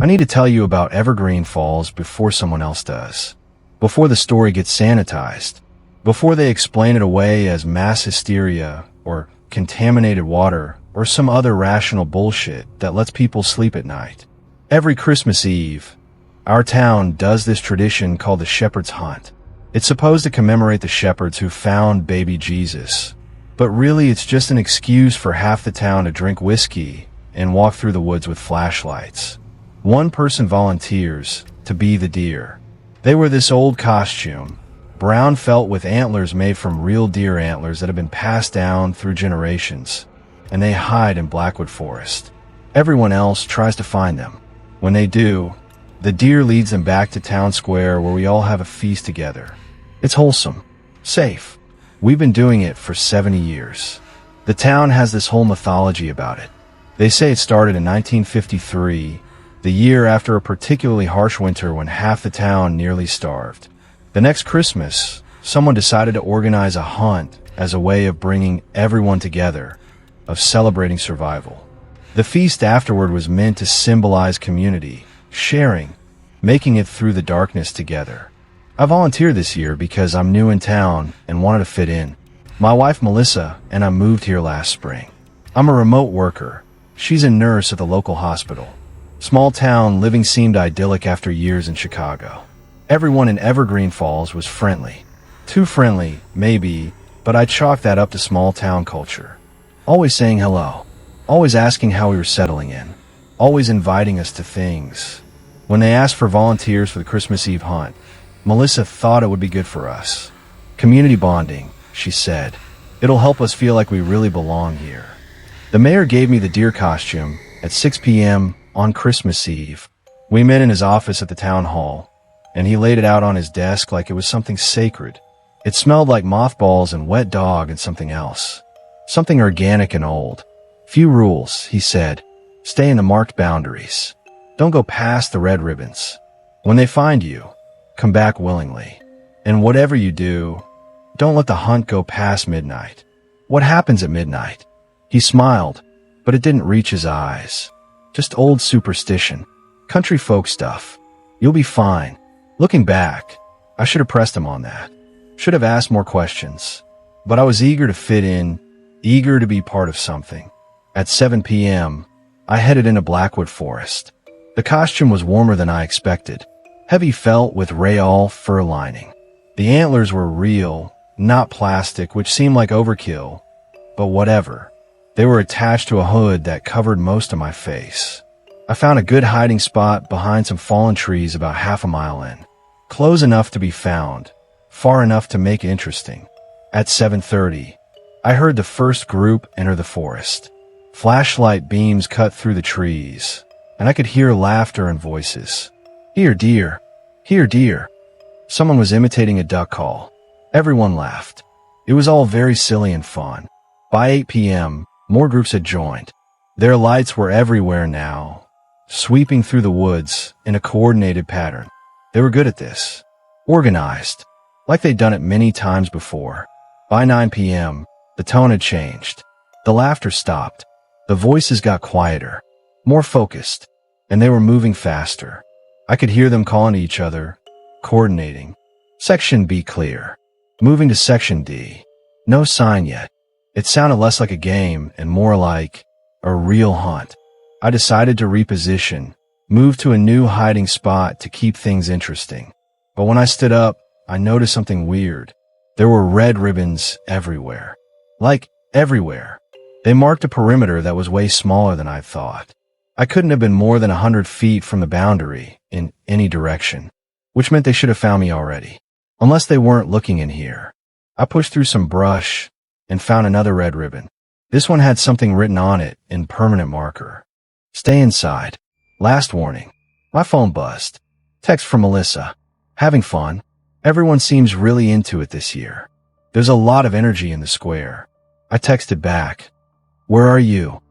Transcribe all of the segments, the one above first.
I need to tell you about Evergreen Falls before someone else does. Before the story gets sanitized. Before they explain it away as mass hysteria or contaminated water or some other rational bullshit that lets people sleep at night. Every Christmas Eve, our town does this tradition called the Shepherd's Hunt. It's supposed to commemorate the shepherds who found baby Jesus. But really it's just an excuse for half the town to drink whiskey and walk through the woods with flashlights. One person volunteers to be the deer. They wear this old costume, brown felt with antlers made from real deer antlers that have been passed down through generations, and they hide in Blackwood Forest. Everyone else tries to find them. When they do, the deer leads them back to town square where we all have a feast together. It's wholesome, safe. We've been doing it for 70 years. The town has this whole mythology about it. They say it started in 1953, the year after a particularly harsh winter when half the town nearly starved. The next Christmas, someone decided to organize a hunt as a way of bringing everyone together, of celebrating survival. The feast afterward was meant to symbolize community, sharing, making it through the darkness together. I volunteered this year because I'm new in town and wanted to fit in. My wife Melissa and I moved here last spring. I'm a remote worker. She's a nurse at the local hospital. Small town living seemed idyllic after years in Chicago. Everyone in Evergreen Falls was friendly. Too friendly, maybe, but I chalked that up to small town culture. Always saying hello. Always asking how we were settling in. Always inviting us to things. When they asked for volunteers for the Christmas Eve hunt, Melissa thought it would be good for us. Community bonding, she said. It'll help us feel like we really belong here. The mayor gave me the deer costume at 6 p.m. on Christmas Eve. We met in his office at the town hall, and he laid it out on his desk like it was something sacred. It smelled like mothballs and wet dog and something else. Something organic and old. Few rules, he said. Stay in the marked boundaries. Don't go past the red ribbons. When they find you, come back willingly. And whatever you do, don't let the hunt go past midnight. What happens at midnight? He smiled, but it didn't reach his eyes. Just old superstition. Country folk stuff. You'll be fine. Looking back, I should have pressed him on that. Should have asked more questions. But I was eager to fit in, eager to be part of something. At 7 p.m., I headed into Blackwood Forest. The costume was warmer than I expected. Heavy felt with rail fur lining. The antlers were real, not plastic, which seemed like overkill. But whatever. They were attached to a hood that covered most of my face. I found a good hiding spot behind some fallen trees about half a mile in. Close enough to be found, far enough to make it interesting. At 7:30, I heard the first group enter the forest. Flashlight beams cut through the trees, and I could hear laughter and voices. Here, deer. Here, deer. Someone was imitating a duck call. Everyone laughed. It was all very silly and fun. By 8 p.m., more groups had joined. Their lights were everywhere now, sweeping through the woods in a coordinated pattern. They were good at this. Organized, like they'd done it many times before. By 9 p.m., the tone had changed. The laughter stopped. The voices got quieter, more focused, and they were moving faster. I could hear them calling to each other, coordinating. Section B clear. Moving to Section D. No sign yet. It sounded less like a game and more like a real hunt. I decided to reposition, move to a new hiding spot to keep things interesting. But when I stood up, I noticed something weird. There were red ribbons everywhere. Like, everywhere. They marked a perimeter that was way smaller than I thought. I couldn't have been more than 100 feet from the boundary in any direction, which meant they should have found me already. Unless they weren't looking in here. I pushed through some brush and found another red ribbon. This one had something written on it in permanent marker. Stay inside. Last warning. My phone buzzed. Text from Melissa. Having fun. Everyone seems really into it this year. There's a lot of energy in the square. I texted back. Where are you?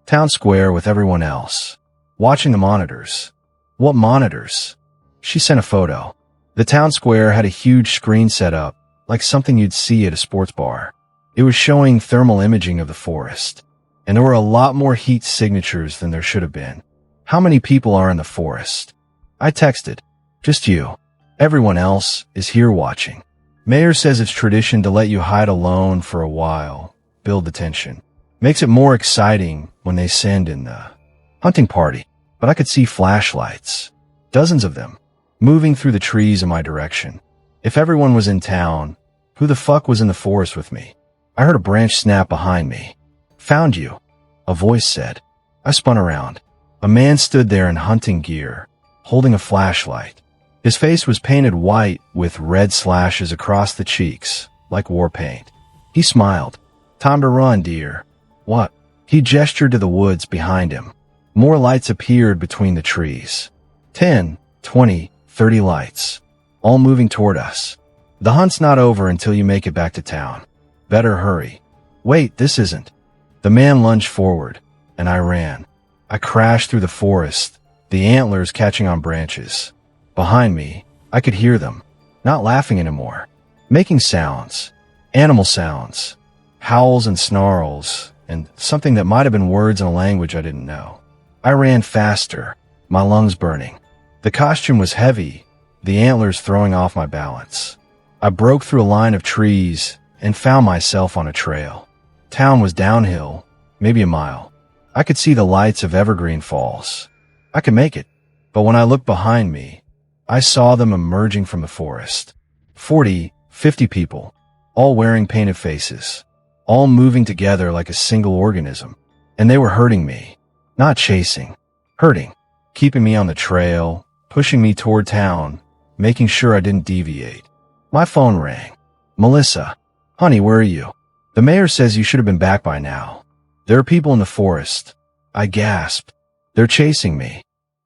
Town square with everyone else. Watching the monitors. What monitors? She sent a photo. The town square had a huge screen set up, like something you'd see at a sports bar. It was showing thermal imaging of the forest. And there were a lot more heat signatures than there should have been. How many people are in the forest? I texted. Just you. Everyone else is here watching. Mayor says it's tradition to let you hide alone for a while, build the tension. Makes it more exciting when they send in the hunting party. But I could see flashlights. Dozens of them. Moving through the trees in my direction. If everyone was in town, who the fuck was in the forest with me? I heard a branch snap behind me. Found you, a voice said. I spun around. A man stood there in hunting gear, holding a flashlight. His face was painted white with red slashes across the cheeks, like war paint. He smiled. Time to run, dear. What? He gestured to the woods behind him. More lights appeared between the trees. 10, 20, 30 lights, all moving toward us. The hunt's not over until you make it back to town. Better hurry. Wait, this isn't. The man lunged forward, and I ran. I crashed through the forest, the antlers catching on branches. Behind me, I could hear them, not laughing anymore, making sounds, animal sounds, howls and snarls, and something that might have been words in a language I didn't know. I ran faster, my lungs burning. The costume was heavy, the antlers throwing off my balance. I broke through a line of trees and found myself on a trail. Town was downhill, maybe a mile. I could see the lights of Evergreen Falls. I could make it, but when I looked behind me, I saw them emerging from the forest. 40, 50 people, all wearing painted faces, all moving together like a single organism. And they were hurting me, not chasing, hurting, keeping me on the trail, pushing me toward town, making sure I didn't deviate. My phone rang. Melissa, honey, where are you? The mayor says you should have been back by now. There are people in the forest. I gasped. They're chasing me.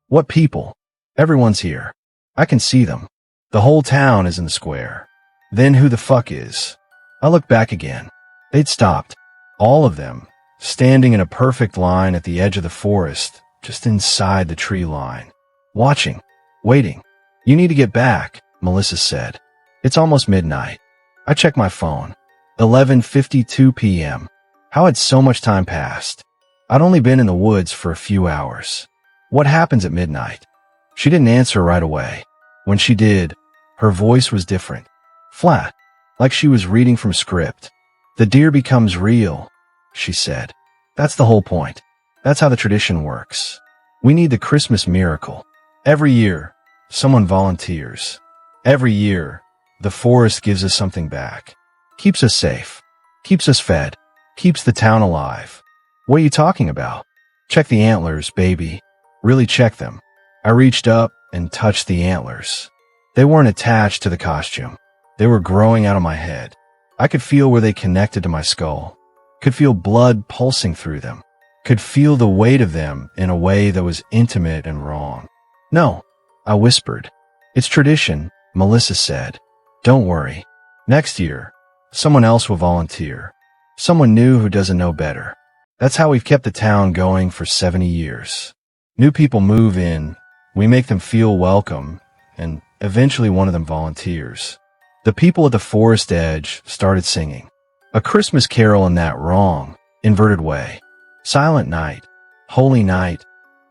What people? Everyone's here. I can see them. The whole town is in the square. Then who the fuck is? I looked back again. They'd stopped. All of them, standing in a perfect line at the edge of the forest, just inside the tree line. Watching. Waiting. You need to get back, Melissa said. It's almost midnight. I checked my phone. 11:52 p.m. How had so much time passed? I'd only been in the woods for a few hours. What happens at midnight? She didn't answer right away. When she did, her voice was different. Flat, like she was reading from a script. The deer becomes real, she said. That's the whole point. That's how the tradition works. We need the Christmas miracle. Every year, someone volunteers. Every year, the forest gives us something back. Keeps us safe. Keeps us fed. Keeps the town alive. What are you talking about? Check the antlers, baby. Really check them. I reached up and touched the antlers. They weren't attached to the costume. They were growing out of my head. I could feel where they connected to my skull. Could feel blood pulsing through them. Could feel the weight of them in a way that was intimate and wrong. No, I whispered. It's tradition, Melissa said. Don't worry. Next year, someone else will volunteer. Someone new who doesn't know better. That's how we've kept the town going for 70 years. New people move in, we make them feel welcome, and eventually one of them volunteers. The people at the forest edge started singing. A Christmas carol in that wrong, inverted way. Silent night, holy night,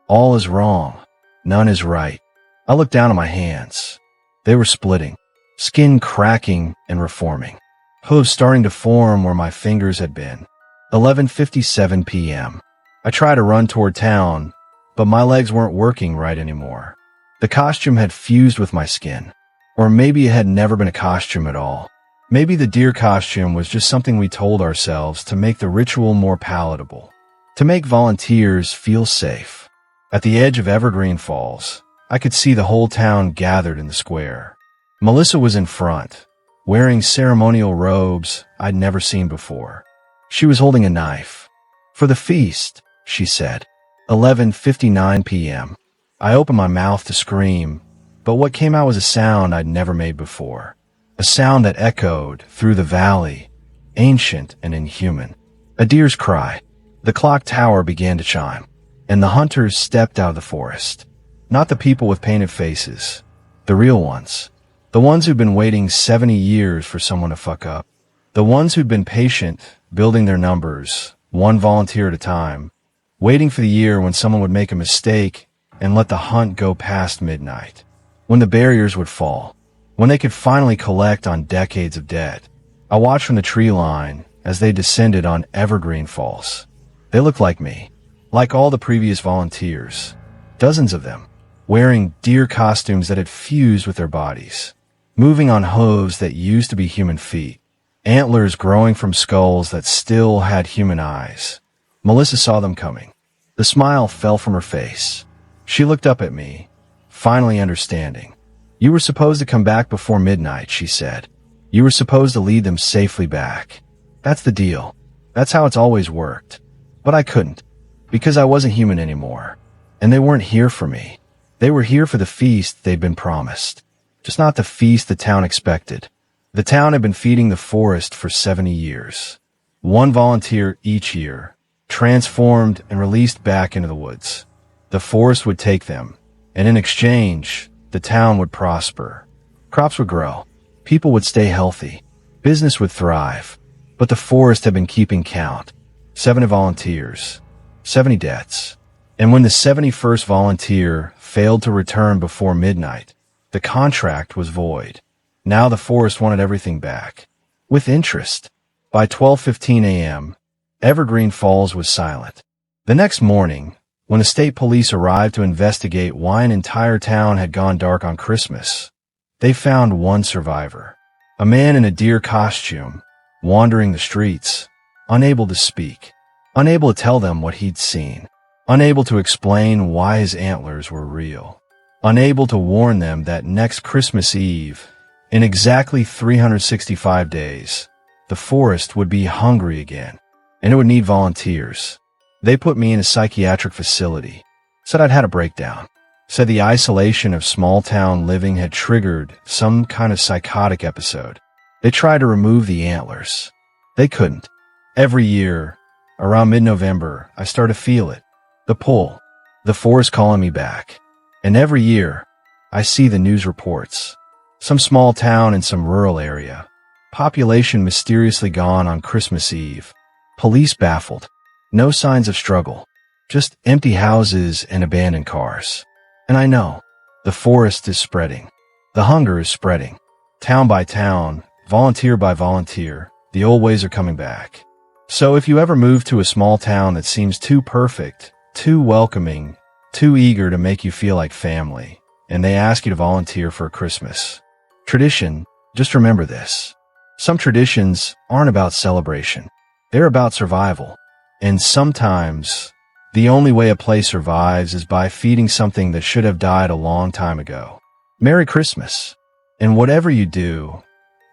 all is wrong, none is right. I looked down at my hands. They were splitting, skin cracking and reforming. Hooves starting to form where my fingers had been. 11:57 p.m. I tried to run toward town, but my legs weren't working right anymore. The costume had fused with my skin. Or maybe it had never been a costume at all. Maybe the deer costume was just something we told ourselves to make the ritual more palatable. To make volunteers feel safe. At the edge of Evergreen Falls, I could see the whole town gathered in the square. Melissa was in front, wearing ceremonial robes I'd never seen before. She was holding a knife. For the feast, she said. 11:59 p.m. I opened my mouth to scream, but what came out was a sound I'd never made before. A sound that echoed through the valley, ancient and inhuman. A deer's cry. The clock tower began to chime, and the hunters stepped out of the forest. Not the people with painted faces, the real ones. The ones who'd been waiting 70 years for someone to fuck up. The ones who'd been patient, building their numbers, one volunteer at a time, waiting for the year when someone would make a mistake and let the hunt go past midnight. When the barriers would fall, when they could finally collect on decades of debt, I watched from the tree line as they descended on evergreen falls. They looked like me, like all the previous volunteers, dozens of them, wearing deer costumes that had fused with their bodies, moving on hooves that used to be human feet, antlers growing from skulls that still had human eyes. Melissa saw them coming. The smile fell from her face. She looked up at me, finally understanding. "You were supposed to come back before midnight," she said. "You were supposed to lead them safely back. That's the deal. That's how it's always worked. But I couldn't, because I wasn't human anymore. And they weren't here for me. They were here for the feast they'd been promised. Just not the feast the town expected. The town had been feeding the forest for 70 years. One volunteer each year, transformed and released back into the woods. The forest would take them, and in exchange, the town would prosper. Crops would grow. People would stay healthy. Business would thrive. But the forest had been keeping count. 70 volunteers, 70 deaths. And when the 71st volunteer failed to return before midnight, the contract was void. Now the forest wanted everything back. With interest. By 12:15 a.m., Evergreen Falls was silent. The next morning, when the state police arrived to investigate why an entire town had gone dark on Christmas, they found one survivor. A man in a deer costume, wandering the streets, unable to speak, unable to tell them what he'd seen, unable to explain why his antlers were real, unable to warn them that next Christmas Eve, in exactly 365 days, the forest would be hungry again, and it would need volunteers. They put me in a psychiatric facility, said I'd had a breakdown, said the isolation of small-town living had triggered some kind of psychotic episode. They tried to remove the antlers. They couldn't. Every year, around mid-November, I start to feel it. The pull. The forest calling me back. And every year, I see the news reports. Some small town in some rural area. Population mysteriously gone on Christmas Eve. Police baffled. No signs of struggle. Just empty houses and abandoned cars. And I know. The forest is spreading. The hunger is spreading. Town by town, volunteer by volunteer, the old ways are coming back. So if you ever move to a small town that seems too perfect, too welcoming, too eager to make you feel like family, and they ask you to volunteer for a Christmas tradition, just remember this. Some traditions aren't about celebration. They're about survival. And sometimes, the only way a place survives is by feeding something that should have died a long time ago. Merry Christmas. And whatever you do,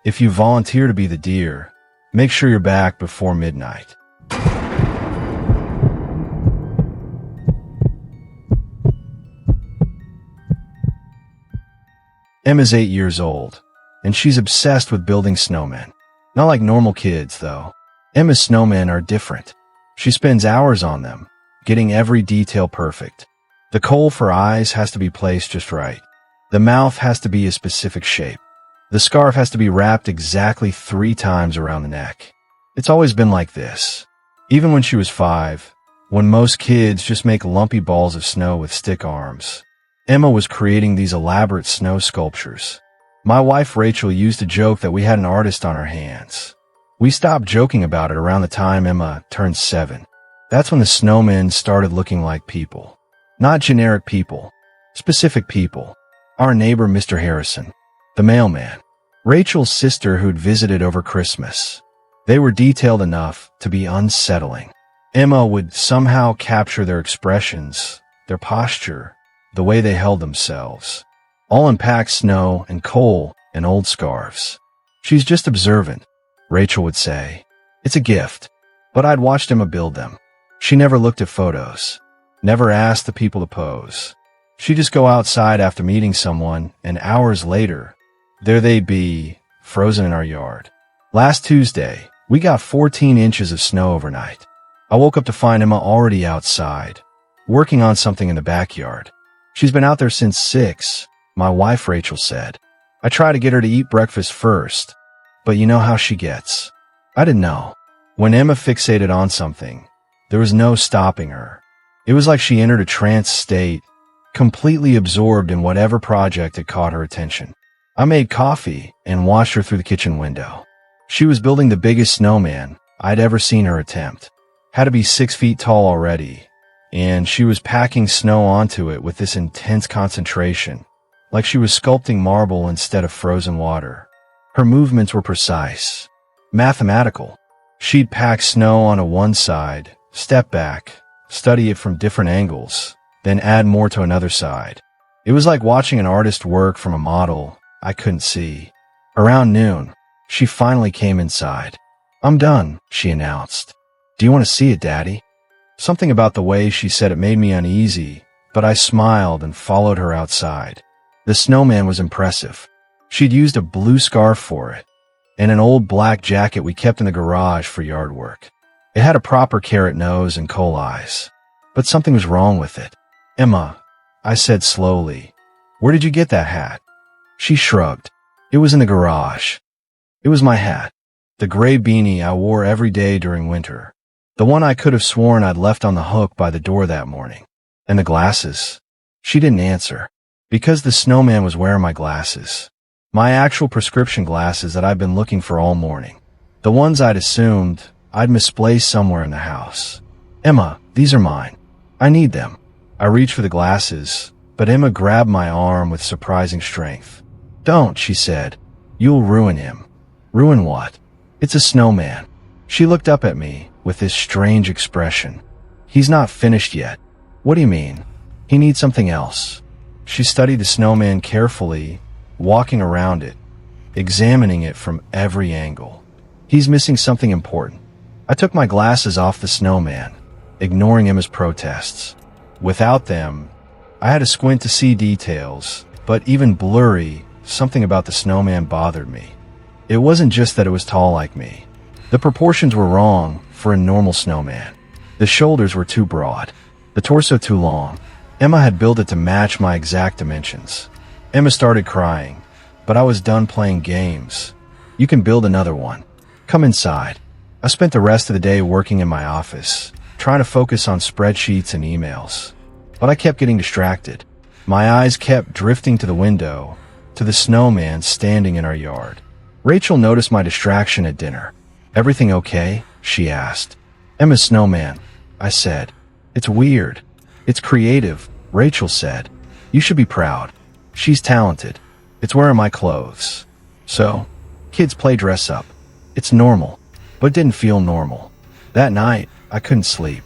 if you volunteer to be the deer, make sure you're back before midnight. Emma's 8 years old, and she's obsessed with building snowmen. Not like normal kids, though. Emma's snowmen are different. She spends hours on them, getting every detail perfect. The kohl for eyes has to be placed just right. The mouth has to be a specific shape. The scarf has to be wrapped exactly 3 times around the neck. It's always been like this. Even when she was 5, when most kids just make lumpy balls of snow with stick arms, Emma was creating these elaborate snow sculptures. My wife Rachel used to joke that we had an artist on our hands. We stopped joking about it around the time Emma turned 7. That's when the snowmen started looking like people. Not generic people. Specific people. Our neighbor Mr. Harrison. The mailman. Rachel's sister who'd visited over Christmas. They were detailed enough to be unsettling. Emma would somehow capture their expressions, their posture, the way they held themselves. All in packed snow and coal and old scarves. She's just observant, Rachel would say. It's a gift. But I'd watched Emma build them. She never looked at photos. Never asked the people to pose. She'd just go outside after meeting someone, and hours later, there they'd be, frozen in our yard. Last Tuesday, we got 14 inches of snow overnight. I woke up to find Emma already outside, working on something in the backyard. She's been out there since 6, my wife Rachel said. I try to get her to eat breakfast first, but you know how she gets. I didn't know. When Emma fixated on something, there was no stopping her. It was like she entered a trance state, completely absorbed in whatever project had caught her attention. I made coffee and watched her through the kitchen window. She was building the biggest snowman I'd ever seen her attempt. Had to be 6 feet tall already, and she was packing snow onto it with this intense concentration, like she was sculpting marble instead of frozen water. Her movements were precise, mathematical. She'd pack snow onto one side, step back, study it from different angles, then add more to another side. It was like watching an artist work from a model I couldn't see. Around noon, she finally came inside. "I'm done," she announced. "Do you want to see it, Daddy?" Something about the way she said it made me uneasy, but I smiled and followed her outside. The snowman was impressive. She'd used a blue scarf for it, and an old black jacket we kept in the garage for yard work. It had a proper carrot nose and coal eyes, but something was wrong with it. "Emma," I said slowly, "where did you get that hat?" She shrugged. "It was in the garage." It was my hat, the gray beanie I wore every day during winter, the one I could have sworn I'd left on the hook by the door that morning. "And the glasses?" She didn't answer, because the snowman was wearing my glasses. My actual prescription glasses that I'd been looking for all morning. The ones I'd assumed I'd misplaced somewhere in the house. "Emma, these are mine. I need them." I reached for the glasses, but Emma grabbed my arm with surprising strength. "Don't," she said. "You'll ruin him." "Ruin what?" "It's a snowman." She looked up at me with this strange expression. "He's not finished yet." "What do you mean?" "He needs something else." She studied the snowman carefully, walking around it, examining it from every angle. "He's missing something important." I took my glasses off the snowman, ignoring Emma's protests. Without them, I had to squint to see details, but even blurry, something about the snowman bothered me. It wasn't just that it was tall like me. The proportions were wrong for a normal snowman. The shoulders were too broad, the torso too long. Emma had built it to match my exact dimensions. Emma started crying, but I was done playing games. "You can build another one. Come inside." I spent the rest of the day working in my office, trying to focus on spreadsheets and emails. But I kept getting distracted. My eyes kept drifting to the window, to the snowman standing in our yard. Rachel noticed my distraction at dinner. "Everything okay?" she asked. "Emma's snowman," I said. "It's weird. It's creative," Rachel said. "You should be proud. She's talented. It's wearing my clothes." So, kids play dress up. It's normal, but it didn't feel normal. That night, I couldn't sleep.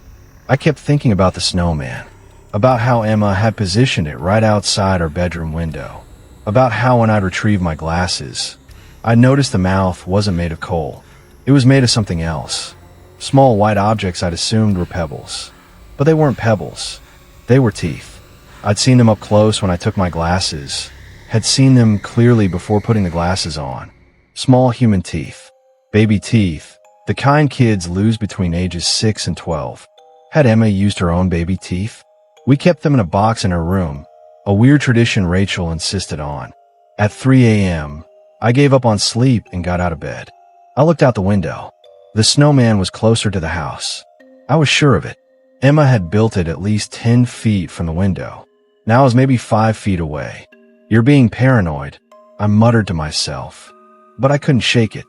I kept thinking about the snowman, about how Emma had positioned it right outside our bedroom window, about how when I'd retrieve my glasses, I noticed the mouth wasn't made of coal. It was made of something else. Small white objects I'd assumed were pebbles. But they weren't pebbles. They were teeth. I'd seen them up close when I took my glasses, had seen them clearly before putting the glasses on. Small human teeth. Baby teeth. The kind kids lose between ages 6 and 12. Had Emma used her own baby teeth? We kept them in a box in her room, a weird tradition Rachel insisted on. At 3 a.m., I gave up on sleep and got out of bed. I looked out the window. The snowman was closer to the house. I was sure of it. Emma had built it at least 10 feet from the window. Now it was maybe 5 feet away. "You're being paranoid," I muttered to myself. But I couldn't shake it.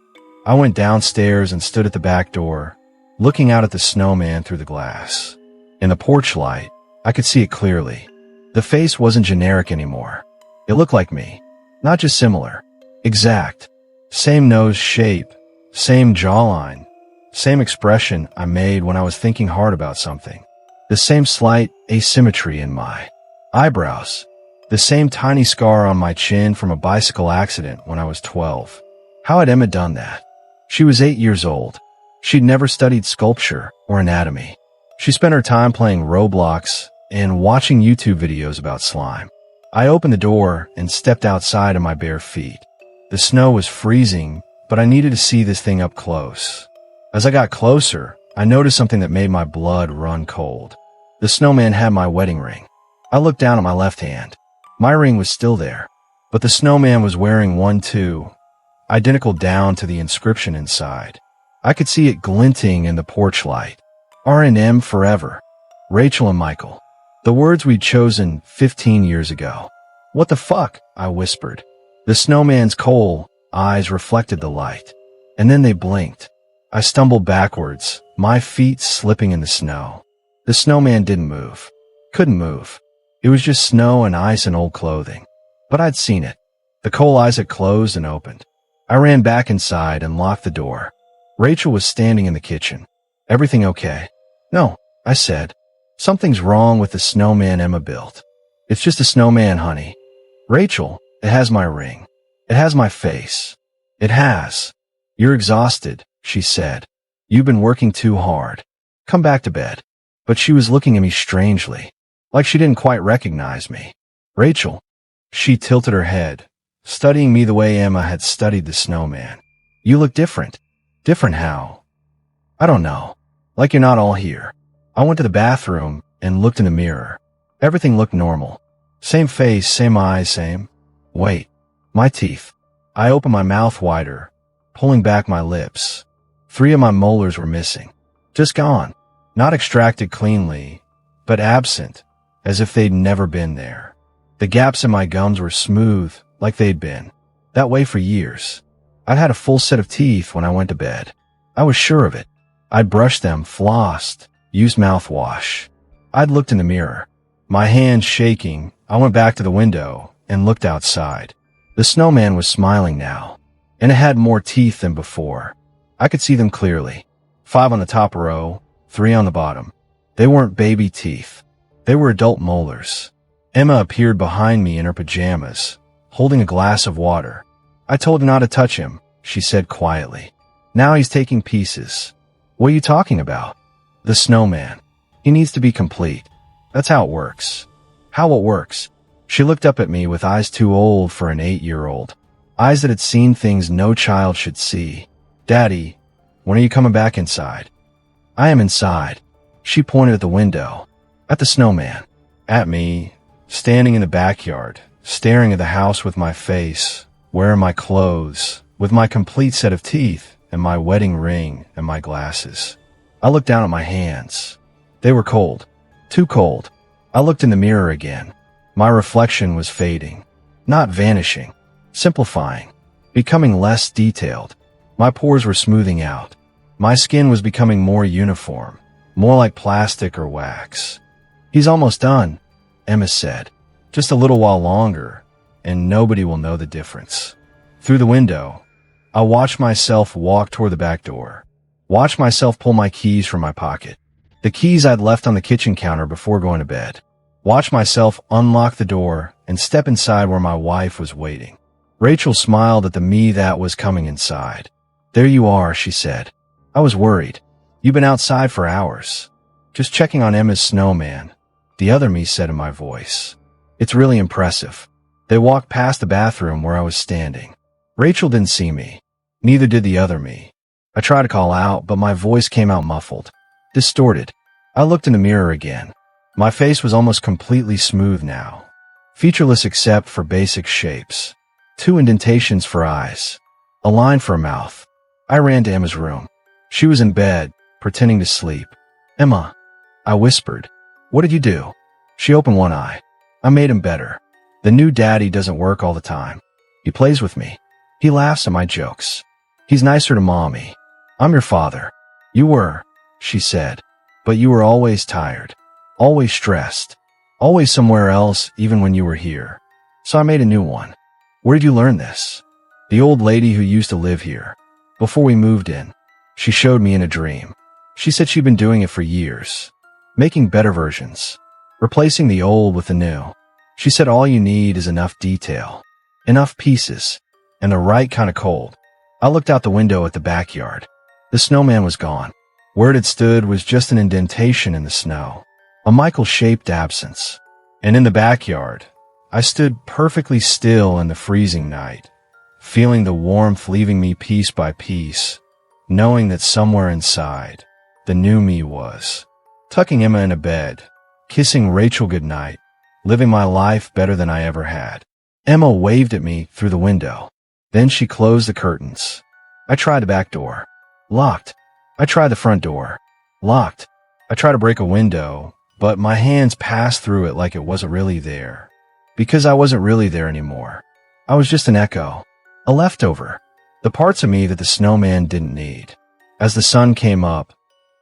I went downstairs and stood at the back door, looking out at the snowman through the glass. In the porch light, I could see it clearly. The face wasn't generic anymore. It looked like me. Not just similar. Exact. Same nose shape, same jawline, same expression I made when I was thinking hard about something. The same slight asymmetry in my eyebrows. The same tiny scar on my chin from a bicycle accident when I was 12. How had Emma done that? She was 8 years old. She'd never studied sculpture or anatomy. She spent her time playing Roblox and watching YouTube videos about slime. I opened the door and stepped outside in my bare feet. The snow was freezing, but I needed to see this thing up close. As I got closer, I noticed something that made my blood run cold. The snowman had my wedding ring. I looked down at my left hand. My ring was still there, but the snowman was wearing one too, identical down to the inscription inside. I could see it glinting in the porch light. R&M forever. Rachel and Michael. The words we'd chosen 15 years ago. What the fuck? I whispered. The snowman's coal eyes reflected the light. And then they blinked. I stumbled backwards, my feet slipping in the snow. The snowman didn't move. Couldn't move. It was just snow and ice and old clothing. But I'd seen it. The coal eyes had closed and opened. I ran back inside and locked the door. Rachel was standing in the kitchen. Everything okay? No, I said. Something's wrong with the snowman Emma built. It's just a snowman, honey. Rachel, it has my ring. It has my face. It has. You're exhausted, she said. You've been working too hard. Come back to bed. But she was looking at me strangely, like she didn't quite recognize me. Rachel. She tilted her head, studying me the way Emma had studied the snowman. You look different. Different how? I don't know. Like you're not all here. I went to the bathroom and looked in the mirror. Everything looked normal. Same face, same eyes, same. Wait. My teeth. I opened my mouth wider, pulling back my lips. 3 of my molars were missing. Just gone. Not extracted cleanly, but absent, as if they'd never been there. The gaps in my gums were smooth, like they'd been. That way for years. I'd had a full set of teeth when I went to bed. I was sure of it. I'd brushed them, flossed, used mouthwash. I'd looked in the mirror. My hands shaking, I went back to the window and looked outside. The snowman was smiling now, and it had more teeth than before. I could see them clearly. 5 on the top row, 3 on the bottom. They weren't baby teeth. They were adult molars. Emma appeared behind me in her pajamas, holding a glass of water. I told her not to touch him, she said quietly. Now he's taking pieces. What are you talking about? The snowman. He needs to be complete. That's how it works. How it works. She looked up at me with eyes too old for an 8-year-old. Eyes that had seen things no child should see. Daddy, when are you coming back inside? I am inside. She pointed at the window. At the snowman. At me, standing in the backyard, staring at the house with my face, wearing my clothes, with my complete set of teeth, and my wedding ring, and my glasses. I looked down at my hands. They were cold. Too cold. I looked in the mirror again. My reflection was fading. Not vanishing. Simplifying. Becoming less detailed. My pores were smoothing out. My skin was becoming more uniform. More like plastic or wax. He's almost done, Emma said. Just a little while longer, and nobody will know the difference. Through the window, I watched myself walk toward the back door. Watched myself pull my keys from my pocket. The keys I'd left on the kitchen counter before going to bed. Watched myself unlock the door and step inside where my wife was waiting. Rachel smiled at the me that was coming inside. There you are, she said. I was worried. You've been outside for hours. Just checking on Emma's snowman, the other me said in my voice. It's really impressive. They walked past the bathroom where I was standing. Rachel didn't see me. Neither did the other me. I tried to call out, but my voice came out muffled. Distorted. I looked in the mirror again. My face was almost completely smooth now. Featureless except for basic shapes. 2 indentations for eyes. A line for a mouth. I ran to Emma's room. She was in bed, pretending to sleep. Emma, I whispered. What did you do? She opened one eye. I made him better. The new daddy doesn't work all the time. He plays with me. He laughs at my jokes. He's nicer to mommy. I'm your father. You were, she said. But you were always tired. Always stressed. Always somewhere else even when you were here. So I made a new one. Where did you learn this? The old lady who used to live here. Before we moved in. She showed me in a dream. She said she'd been doing it for years. Making better versions. Replacing the old with the new. She said all you need is enough detail. Enough pieces. And the right kind of cold. I looked out the window at the backyard. The snowman was gone. Where it had stood was just an indentation in the snow. A Michael-shaped absence. And in the backyard, I stood perfectly still in the freezing night, feeling the warmth leaving me piece by piece, knowing that somewhere inside, the new me was. Tucking Emma in a bed, kissing Rachel goodnight, living my life better than I ever had. Emma waved at me through the window. Then she closed the curtains. I tried the back door. Locked. I tried the front door. Locked. I tried to break a window, but my hands passed through it like it wasn't really there. Because I wasn't really there anymore. I was just an echo, a leftover, the parts of me that the snowman didn't need. As the sun came up,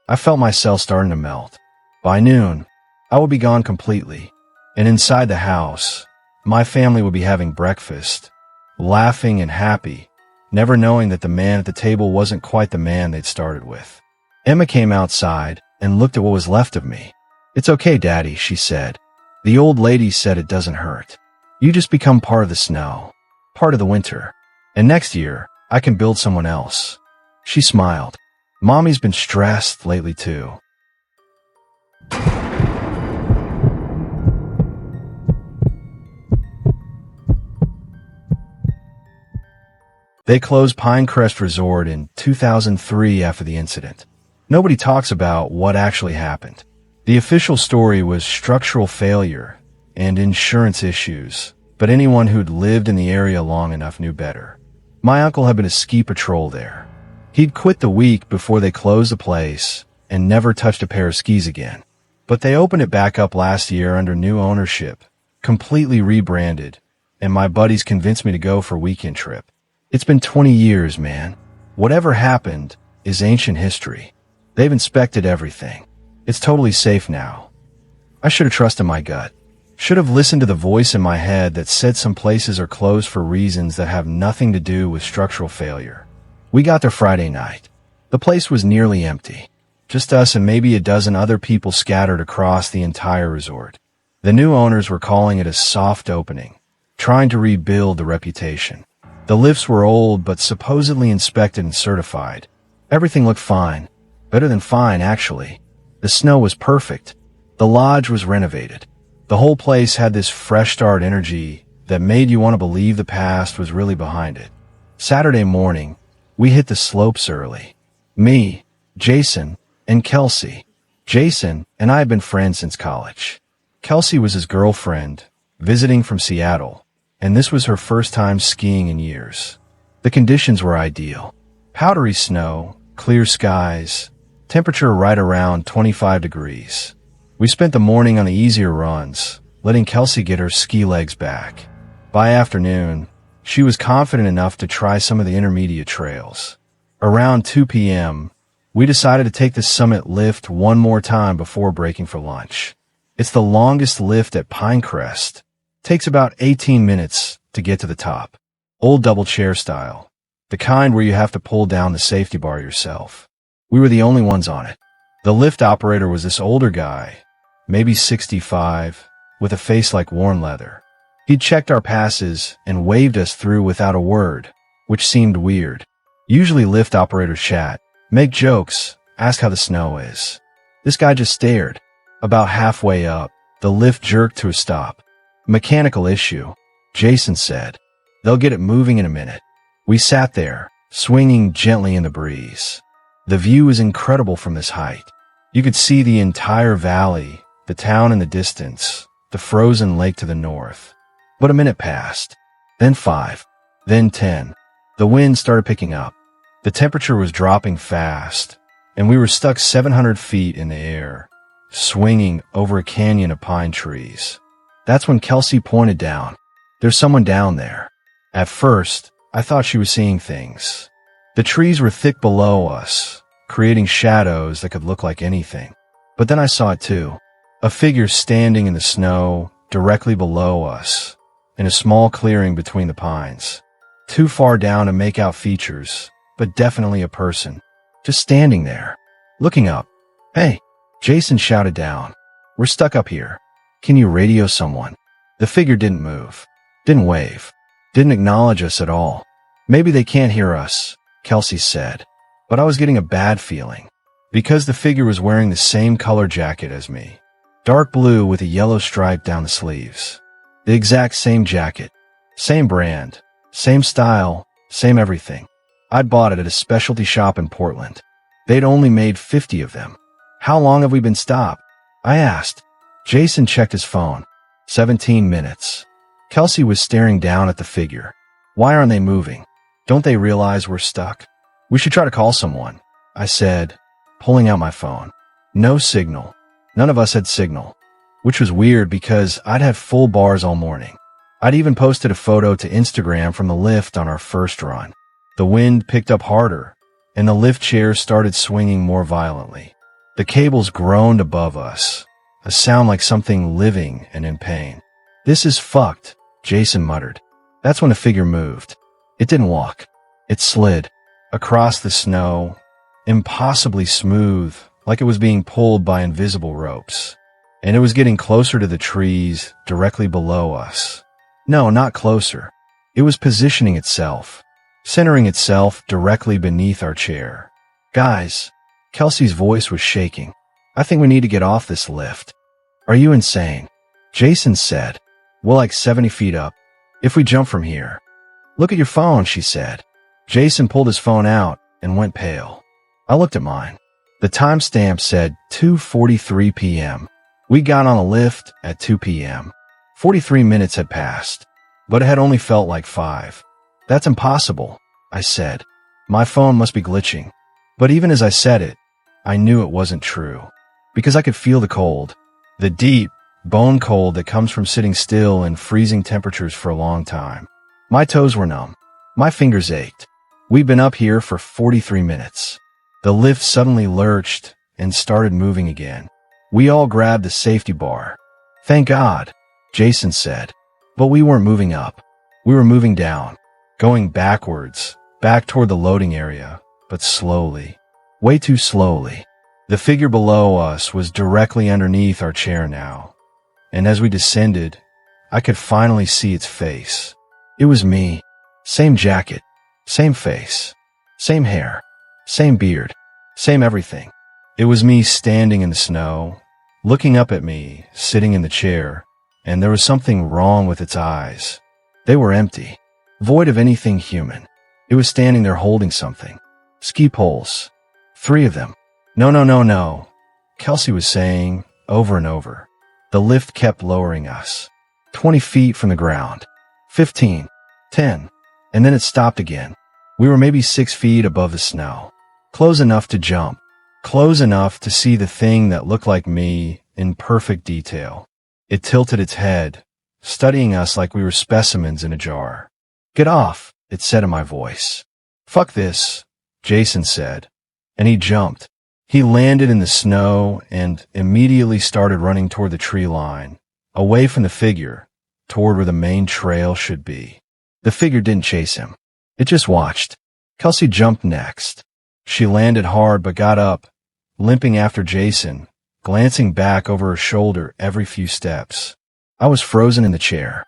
I felt myself starting to melt. By noon, I would be gone completely, and inside the house, my family would be having breakfast, laughing and happy, never knowing that the man at the table wasn't quite the man they'd started with. Emma came outside and looked at what was left of me. "It's okay, Daddy," she said. "The old lady said it doesn't hurt. You just become part of the snow, part of the winter, and next year, I can build someone else." She smiled. "Mommy's been stressed lately too." They closed Pinecrest Resort in 2003 after the incident. Nobody talks about what actually happened. The official story was structural failure and insurance issues, but anyone who'd lived in the area long enough knew better. My uncle had been a ski patrol there. He'd quit the week before they closed the place and never touched a pair of skis again. But they opened it back up last year under new ownership, completely rebranded, and my buddies convinced me to go for a weekend trip. It's been 20 years, man. Whatever happened is ancient history. They've inspected everything. It's totally safe now. I should have trusted my gut. Should have listened to the voice in my head that said some places are closed for reasons that have nothing to do with structural failure. We got there Friday night. The place was nearly empty. Just us and maybe a dozen other people scattered across the entire resort. The new owners were calling it a soft opening, trying to rebuild the reputation. The lifts were old but supposedly inspected and certified. Everything looked fine. Better than fine, actually. The snow was perfect. The lodge was renovated. The whole place had this fresh start energy that made you want to believe the past was really behind it. Saturday morning, we hit the slopes early. Me, Jason, and Kelsey. Jason and I had been friends since college. Kelsey was his girlfriend, visiting from Seattle, and this was her first time skiing in years. The conditions were ideal. Powdery snow, clear skies, temperature right around 25 degrees. We spent the morning on the easier runs, letting Kelsey get her ski legs back. By afternoon, she was confident enough to try some of the intermediate trails. Around 2 p.m., we decided to take the summit lift one more time before breaking for lunch. It's the longest lift at Pinecrest. Takes about 18 minutes to get to the top. Old double chair style. The kind where you have to pull down the safety bar yourself. We were the only ones on it. The lift operator was this older guy, maybe 65, with a face like worn leather. He'd checked our passes and waved us through without a word, which seemed weird. Usually lift operators chat, make jokes, ask how the snow is. This guy just stared. About halfway up, the lift jerked to a stop. "Mechanical issue," Jason said. "They'll get it moving in a minute." We sat there, swinging gently in the breeze. The view was incredible from this height. You could see the entire valley, the town in the distance, the frozen lake to the north. But a minute passed, then 5, then 10. The wind started picking up. The temperature was dropping fast, and we were stuck 700 feet in the air, swinging over a canyon of pine trees. That's when Kelsey pointed down. "There's someone down there." At first, I thought she was seeing things. The trees were thick below us, creating shadows that could look like anything. But then I saw it too. A figure standing in the snow directly below us, in a small clearing between the pines. Too far down to make out features, but definitely a person. Just standing there, looking up. "Hey," Jason shouted down. "We're stuck up here. Can you radio someone?" The figure didn't move, didn't wave, didn't acknowledge us at all. "Maybe they can't hear us," Kelsey said. But I was getting a bad feeling, because the figure was wearing the same color jacket as me. Dark blue with a yellow stripe down the sleeves. The exact same jacket. Same brand. Same style. Same everything. I'd bought it at a specialty shop in Portland. They'd only made 50 of them. "How long have we been stopped?" I asked. Jason checked his phone. 17 minutes. Kelsey was staring down at the figure. "Why aren't they moving? Don't they realize we're stuck?" "We should try to call someone," I said, pulling out my phone. No signal. None of us had signal, which was weird because I'd had full bars all morning. I'd even posted a photo to Instagram from the lift on our first run. The wind picked up harder, and the lift chairs started swinging more violently. The cables groaned above us, a sound like something living and in pain. "This is fucked," Jason muttered. That's when a figure moved. It didn't walk. It slid across the snow, impossibly smooth, like it was being pulled by invisible ropes. And it was getting closer to the trees directly below us. No, not closer. It was positioning itself, centering itself directly beneath our chair. "Guys," Kelsey's voice was shaking. "I think we need to get off this lift." "Are you insane?" Jason said. "We're like 70 feet up. If we jump from here." "Look at your phone," she said. Jason pulled his phone out and went pale. I looked at mine. The timestamp said 2:43 p.m. We got on a lift at 2 p.m. 43 minutes had passed, but it had only felt like 5. "That's impossible," I said. My phone must be glitching. But even as I said it, I knew it wasn't true, because I could feel the cold, the deep, bone cold that comes from sitting still in freezing temperatures for a long time. My toes were numb. My fingers ached. We'd been up here for 43 minutes. The lift suddenly lurched and started moving again. We all grabbed the safety bar. "Thank God," Jason said. But we weren't moving up. We were moving down, going backwards, back toward the loading area, but slowly. Way too slowly. The figure below us was directly underneath our chair now. And as we descended, I could finally see its face. It was me. Same jacket, same face, same hair, same beard, same everything. It was me standing in the snow, looking up at me, sitting in the chair, and there was something wrong with its eyes. They were empty, void of anything human. It was standing there holding something. Ski poles. 3 of them. "No, no, no, no," Kelsey was saying over and over. The lift kept lowering us. 20 feet from the ground. 15. 10. And then it stopped again. We were maybe 6 feet above the snow. Close enough to jump. Close enough to see the thing that looked like me in perfect detail. It tilted its head, studying us like we were specimens in a jar. "Get off," it said in my voice. "Fuck this," Jason said. And he jumped. He landed in the snow and immediately started running toward the tree line, away from the figure, toward where the main trail should be. The figure didn't chase him. It just watched. Kelsey jumped next. She landed hard but got up, limping after Jason, glancing back over her shoulder every few steps. I was frozen in the chair.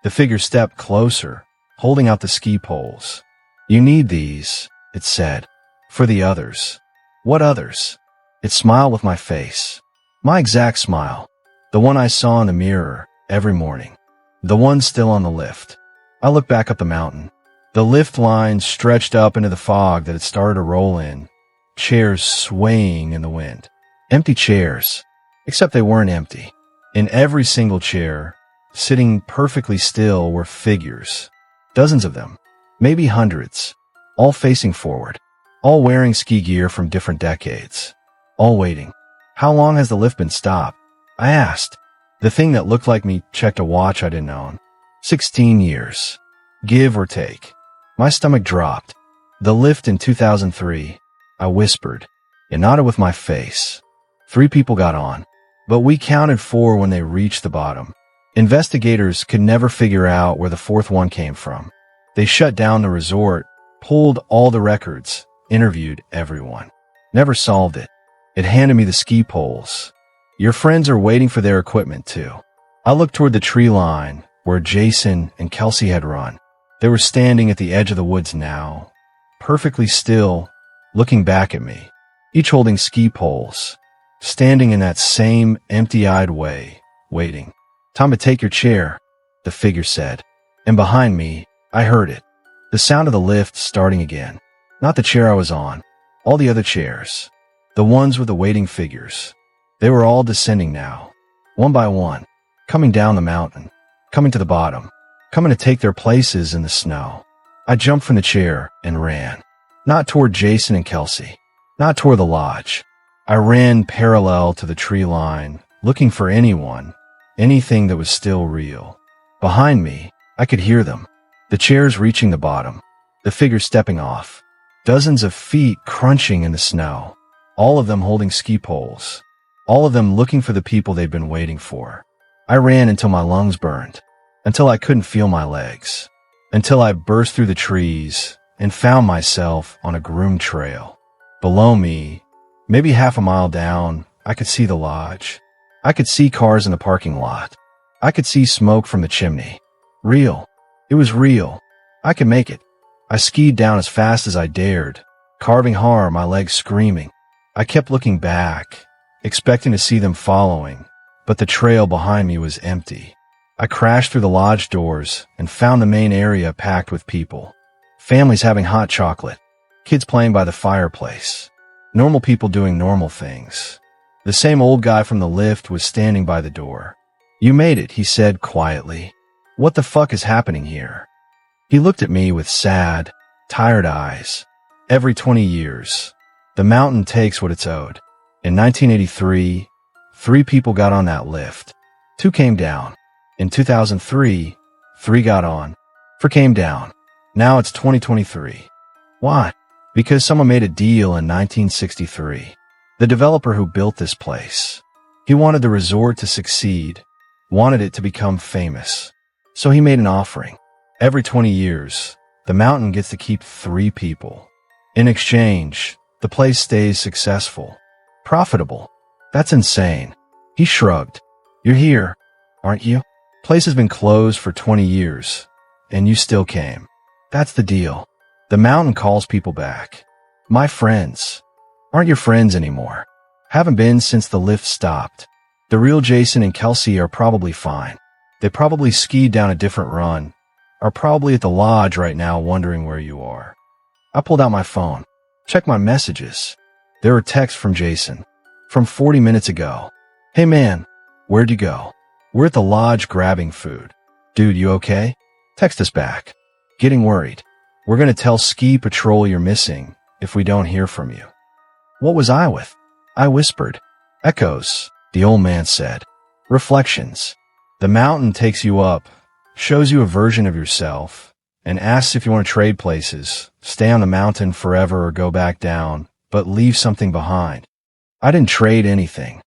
The figure stepped closer, holding out the ski poles. "You need these," it said, "for the others." "What others?" It smiled with my face. My exact smile. The one I saw in the mirror every morning. The one still on the lift. I looked back up the mountain. The lift line stretched up into the fog that had started to roll in, chairs swaying in the wind. Empty chairs, except they weren't empty. In every single chair, sitting perfectly still, were figures. Dozens of them, maybe hundreds, all facing forward, all wearing ski gear from different decades, all waiting. "How long has the lift been stopped?" I asked. The thing that looked like me checked a watch I didn't own. 16 years. Give or take. My stomach dropped. "The lift in 2003, I whispered. It nodded with my face. 3 people got on, but we counted 4 when they reached the bottom. Investigators could never figure out where the 4th one came from. They shut down the resort, pulled all the records, interviewed everyone. Never solved it. It handed me the ski poles. Your friends are waiting for their equipment too." I looked toward the tree line where Jason and Kelsey had run. They were standing at the edge of the woods now, perfectly still, looking back at me, each holding ski poles, standing in that same empty-eyed way, waiting. "Time to take your chair," the figure said. And behind me, I heard it. The sound of the lift starting again. Not the chair I was on. All the other chairs. The ones with the waiting figures. They were all descending now. One by one. Coming down the mountain. Coming to the bottom. Coming to take their places in the snow. I jumped from the chair and ran. Not toward Jason and Kelsey. Not toward the lodge. I ran parallel to the tree line, looking for anything that was still real. Behind me, I could hear them. The chairs reaching the bottom, the figures stepping off, dozens of feet crunching in the snow, all of them holding ski poles, all of them looking for the people they'd been waiting for. I ran until my lungs burned, until I couldn't feel my legs, until I burst through the trees and found myself on a groomed trail. Below me, maybe half a mile down, I could see the lodge. I could see cars in the parking lot. I could see smoke from the chimney. Real. It was real. I could make it. I skied down as fast as I dared, carving hard, my legs screaming. I kept looking back, expecting to see them following, but the trail behind me was empty. I crashed through the lodge doors and found the main area packed with people. Families having hot chocolate, kids playing by the fireplace, normal people doing normal things. The same old guy from the lift was standing by the door. "You made it," he said quietly. "What the fuck is happening here?" He looked at me with sad, tired eyes. Every 20 years, the mountain takes what it's owed. In 1983, 3 people got on that lift. 2 came down. In 2003, 3 got on. 4 came down. Now it's 2023. Why? Because someone made a deal in 1963. The developer who built this place. He wanted the resort to succeed, wanted it to become famous. So he made an offering. Every 20 years, the mountain gets to keep 3 people. In exchange, the place stays successful, profitable. That's insane. He shrugged. "You're here, aren't you? Place has been closed for 20 years, and you still came. That's the deal. The mountain calls people back. My friends aren't your friends anymore. Haven't been since the lift stopped. The real Jason and Kelsey are probably fine. They probably skied down a different run, are probably at the lodge right now wondering where you are." I pulled out my phone, checked my messages. There were texts from Jason, from 40 minutes ago. "Hey man, where'd you go? We're at the lodge grabbing food. Dude, you okay? Text us back. Getting worried. We're gonna tell ski patrol you're missing if we don't hear from you." What was I with? I whispered. "Echoes," the old man said. "Reflections. The mountain takes you up, shows you a version of yourself, and asks if you want to trade places, stay on the mountain forever or go back down, but leave something behind." I didn't trade anything.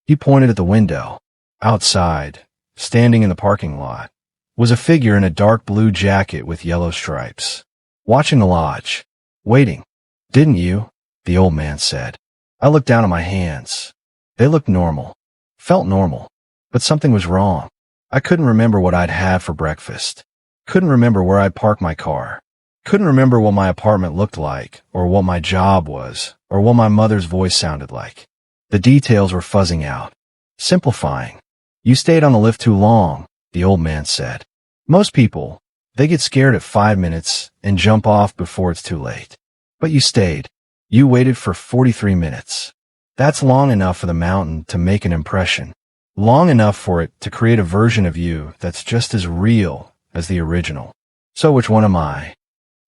He pointed at the window. Outside, standing in the parking lot, was a figure in a dark blue jacket with yellow stripes, watching the lodge, waiting. "Didn't you?" the old man said. I looked down at my hands. They looked normal, felt normal, but something was wrong. I couldn't remember what I'd had for breakfast. Couldn't remember where I'd parked my car. Couldn't remember what my apartment looked like, or what my job was, or what my mother's voice sounded like. The details were fuzzing out, simplifying. "You stayed on the lift too long," the old man said. "Most people, they get scared at 5 minutes and jump off before it's too late. But you stayed. You waited for 43 minutes. That's long enough for the mountain to make an impression. Long enough for it to create a version of you that's just as real as the original. So which one am I?"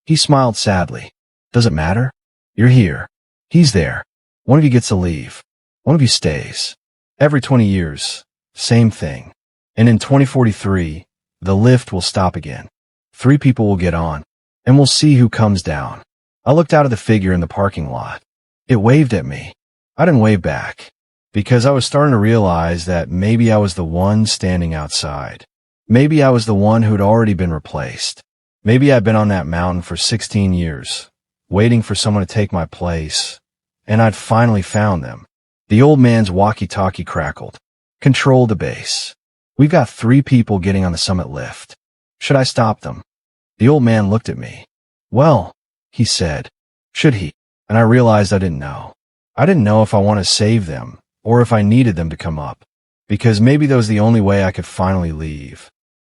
He smiled sadly. "Does it matter? You're here. He's there. One of you gets to leave. One of you stays. Every 20 years, same thing. And in 2043, the lift will stop again. 3 people will get on, and we'll see who comes down." I looked out at the figure in the parking lot. It waved at me. I didn't wave back, because I was starting to realize that maybe I was the one standing outside. Maybe I was the one who'd already been replaced. Maybe I'd been on that mountain for 16 years, waiting for someone to take my place, and I'd finally found them. The old man's walkie-talkie crackled. "Control the base. We've got 3 people getting on the summit lift. Should I stop them?" The old man looked at me. "Well," he said, "should he?" And I realized I didn't know. I didn't know if I want to save them, or if I needed them to come up, because maybe that was the only way I could finally leave.